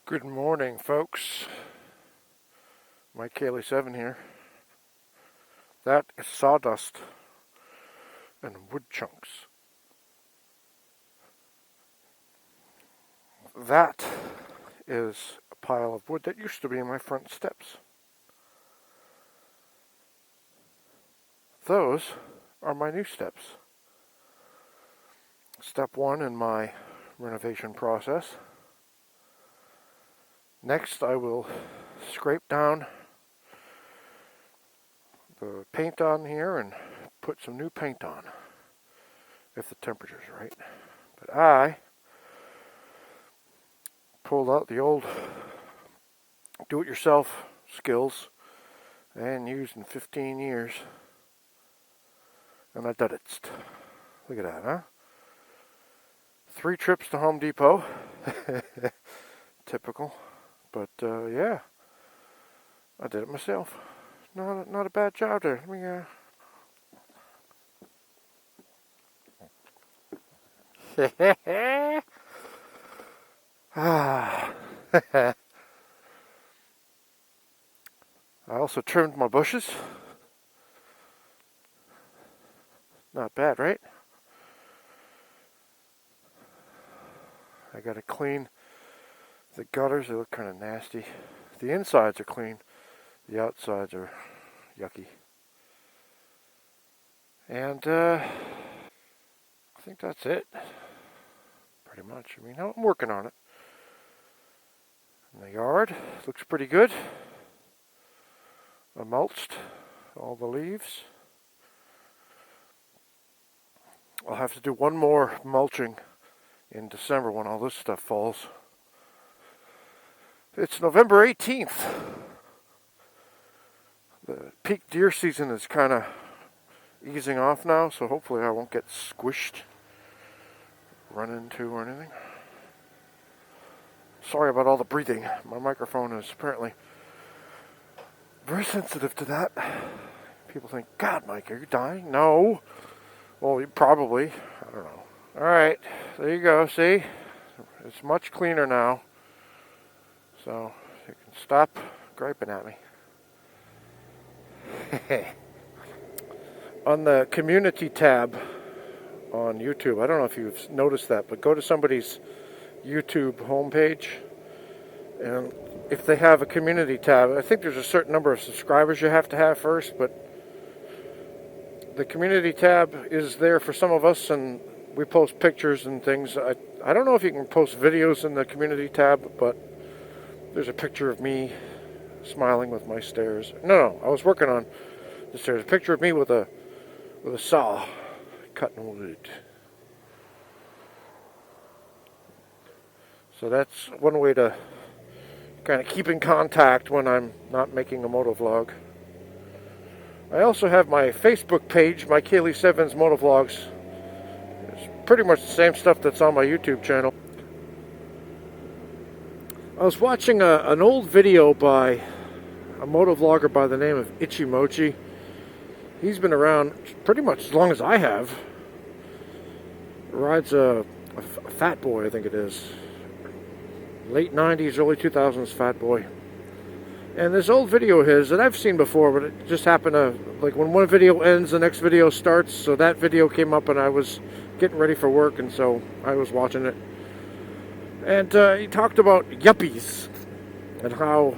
Good morning, folks. Mike Cayley 7 here. That is sawdust and wood chunks. That is a pile of wood that used to be in my front steps. Those are my new steps. Step 1 in my renovation process. Next, I will scrape down the paint on here and put some new paint on, if the temperature's right. But I pulled out the old do-it-yourself skills and used in 15 years, and I did it. Look at that, huh? 3 trips to Home Depot. Typical. But, yeah, I did it myself. Not a bad job there. Let me, I also trimmed my bushes. Not bad, right? I got to clean the gutters. They look kind of nasty. The insides are clean. The outsides are yucky. And I think that's it. Pretty much. I mean, I'm working on it. And the yard looks pretty good. I mulched all the leaves. I'll have to do one more mulching in December when all this stuff falls. It's November 18th. The peak deer season is kind of easing off now, so hopefully I won't get squished, run into or anything. Sorry about all the breathing. My microphone is apparently very sensitive to that. People think, God, Mike, are you dying? No. Well, probably. I don't know. Alright, there you go. See? It's much cleaner now. So, you can stop griping at me. On the community tab on YouTube, I don't know if you've noticed that, but go to somebody's YouTube homepage, and if they have a community tab, I think there's a certain number of subscribers you have to have first, but the community tab is there for some of us, and we post pictures and things. I don't know if you can post videos in the community tab, but there's a picture of me smiling with my stairs. No, I was working on the stairs. A picture of me with a saw cutting wood. So that's one way to kind of keep in contact when I'm not making a motovlog. I also have my Facebook page, my Cayley 7's Motovlogs. It's pretty much the same stuff that's on my YouTube channel. I was watching an old video by a motovlogger by the name of Ichimochi. He's been around pretty much as long as I have. Rides a Fat Boy, I think it is. Late 90s, early 2000s Fat Boy. And this old video of his that I've seen before, but it just happened to, like, when one video ends, the next video starts. So that video came up and I was getting ready for work, and so I was watching it. And he talked about Yuppies and how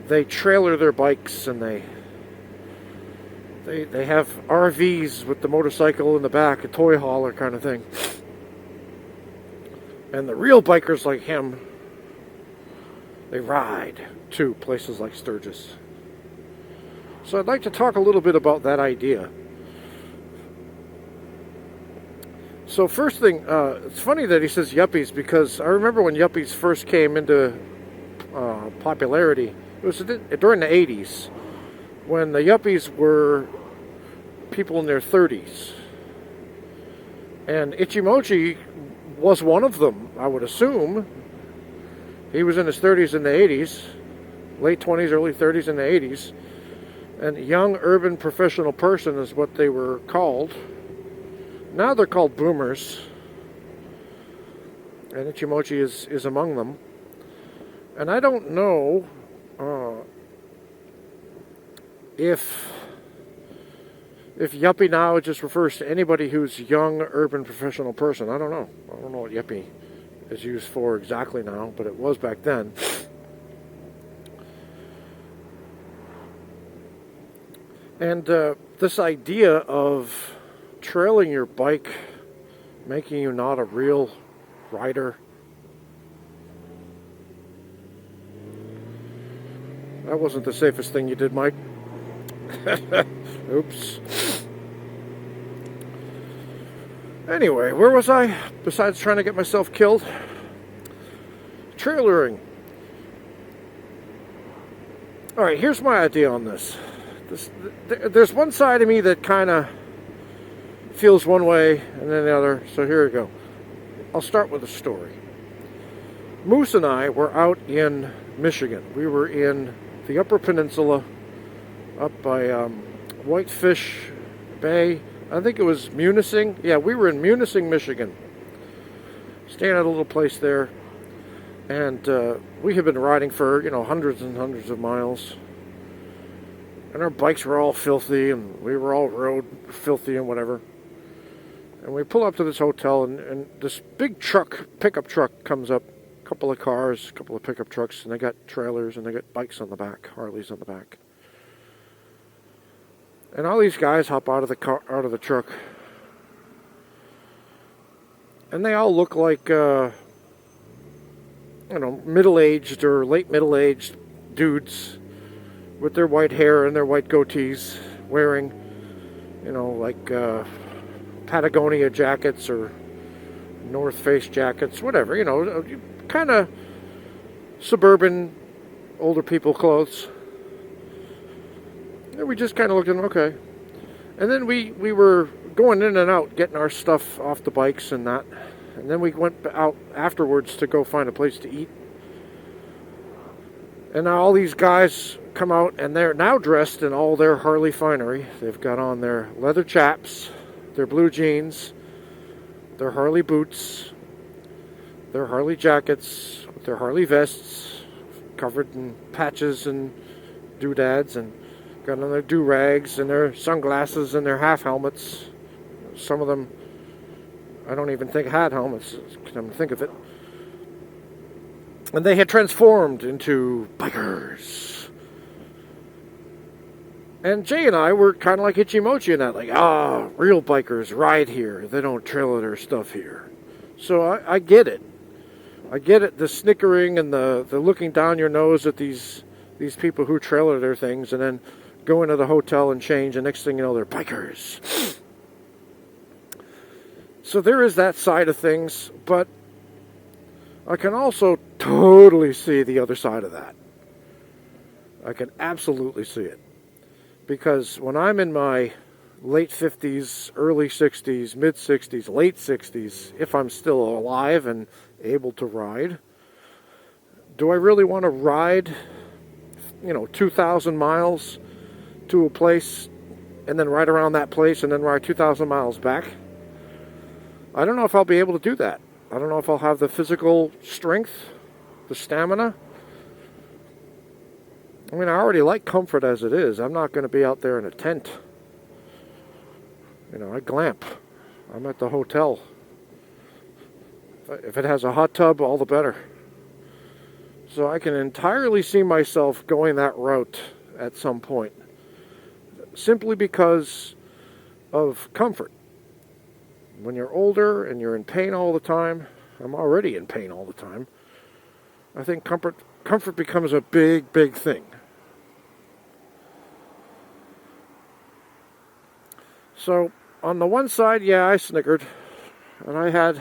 they trailer their bikes, and they have RVs with the motorcycle in the back, a toy hauler kind of thing. And the real bikers like him, they ride to places like Sturgis. So I'd like to talk a little bit about that idea. So first thing, it's funny that he says Yuppies, because I remember when Yuppies first came into popularity. It was during the 80s, when the Yuppies were people in their 30s. And Ichimochi was one of them, I would assume. He was in his 30s in the 80s, late 20s, early 30s in the 80s. And young urban professional person is what they were called. Now they're called boomers, and Ichimochi is among them. And I don't know if Yuppie now just refers to anybody who's a young urban professional person. I don't know. I don't know what Yuppie is used for exactly now, but it was back then. And this idea of trailing your bike, making you not a real rider, that wasn't the safest thing you did, Mike. Oops. Anyway, where was I? Besides trying to get myself killed? Trailering. Alright, here's my idea on this. There's one side of me that kind of feels one way and then the other, so here we go. I'll start with a story. Moose and I were out in Michigan. We were in the Upper Peninsula up by Whitefish Bay. I think it was Munising. Yeah, we were in Munising, Michigan. Staying at a little place there. And we had been riding for, hundreds and hundreds of miles. And our bikes were all filthy, and we were all road filthy and whatever. And we pull up to this hotel, and this big truck, pickup truck, comes up. A couple of cars, a couple of pickup trucks, and they got trailers, and they got bikes on the back, Harleys on the back. And all these guys hop out of the truck, and they all look like, middle-aged or late middle-aged dudes with their white hair and their white goatees, wearing, Patagonia jackets or North Face jackets, whatever, kind of suburban, older people clothes. And we just kind of looked at them, okay. And then we were going in and out, getting our stuff off the bikes and that. And then we went out afterwards to go find a place to eat. And now all these guys come out, and they're now dressed in all their Harley finery. They've got on their leather chaps, their blue jeans, their Harley boots, their Harley jackets, their Harley vests, covered in patches and doodads, and got on their do-rags and their sunglasses and their half helmets. Some of them, I don't even think had helmets, come to think of it. And they had transformed into bikers. And Jay and I were kind of like Ichimochi in that, like, real bikers ride here. They don't trailer their stuff here. So I get it. I get it, the snickering and the looking down your nose at these people who trailer their things and then go into the hotel and change, and next thing you know, they're bikers. So there is that side of things, but I can also totally see the other side of that. I can absolutely see it. Because when I'm in my late 50s, early 60s, mid 60s, late 60s, if I'm still alive and able to ride, do I really want to ride, 2,000 miles to a place and then ride around that place and then ride 2,000 miles back? I don't know if I'll be able to do that. I don't know if I'll have the physical strength, the stamina. I mean, I already like comfort as it is. I'm not going to be out there in a tent. I glamp. I'm at the hotel. If it has a hot tub, all the better. So I can entirely see myself going that route at some point. Simply because of comfort. When you're older and you're in pain all the time, I'm already in pain all the time, I think comfort becomes a big, big thing. So, on the one side, yeah, I snickered, and I had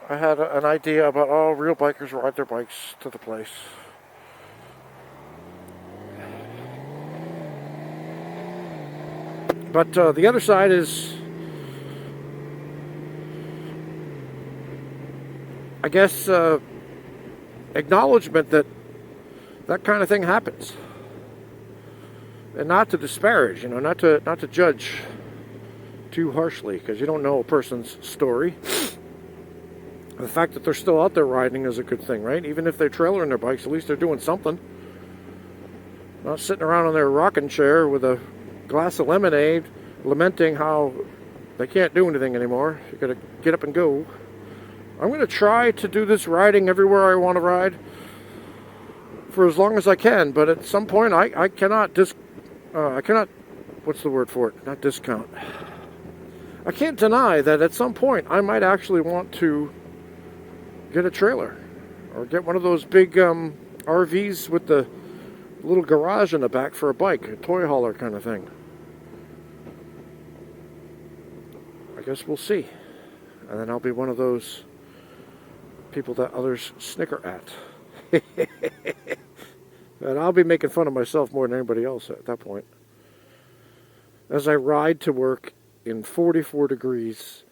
an idea about, real bikers ride their bikes to the place. But the other side is, I guess, acknowledgement that kind of thing happens. And not to disparage, not to judge too harshly, because you don't know a person's story. The fact that they're still out there riding is a good thing, right? Even if they're trailering their bikes, at least they're doing something. Not sitting around on their rocking chair with a glass of lemonade, lamenting how they can't do anything anymore. You gotta get up and go. I'm gonna try to do this riding everywhere I want to ride for as long as I can, but at some point I cannot what's the word for it? Not discount. I can't deny that at some point I might actually want to get a trailer or get one of those big RVs with the little garage in the back for a bike, a toy hauler kind of thing. I guess we'll see. And then I'll be one of those people that others snicker at. And I'll be making fun of myself more than anybody else at that point. As I ride to work in 44 degrees,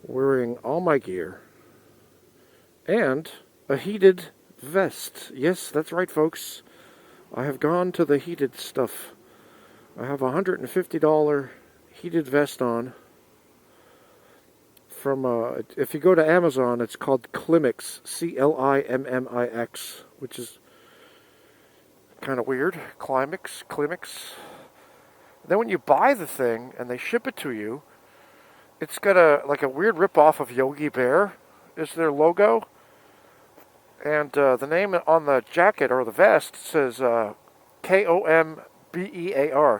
wearing all my gear, and a heated vest. Yes, that's right, folks. I have gone to the heated stuff. I have a $150 heated vest on. From if you go to Amazon, it's called Klimmix, Climmix, which is kind of weird. Klimmix. Then when you buy the thing and they ship it to you, it's got a weird rip-off of Yogi Bear is their logo. And the name on the jacket or the vest says Kombear,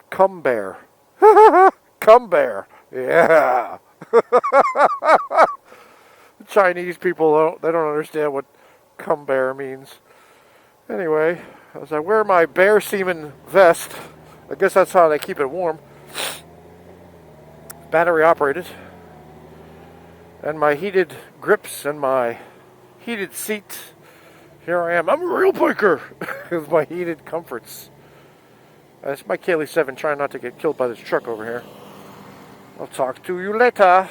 Come Bear. Come Bear. Yeah. Chinese people they don't understand what Come Bear means. Anyway, as I wear my bear semen vest, I guess that's how they keep it warm. Battery operated. And my heated grips and my heated seat. Here I am. I'm a real biker with my heated comforts. It's my Kaylee 7 trying not to get killed by this truck over here. I'll talk to you later.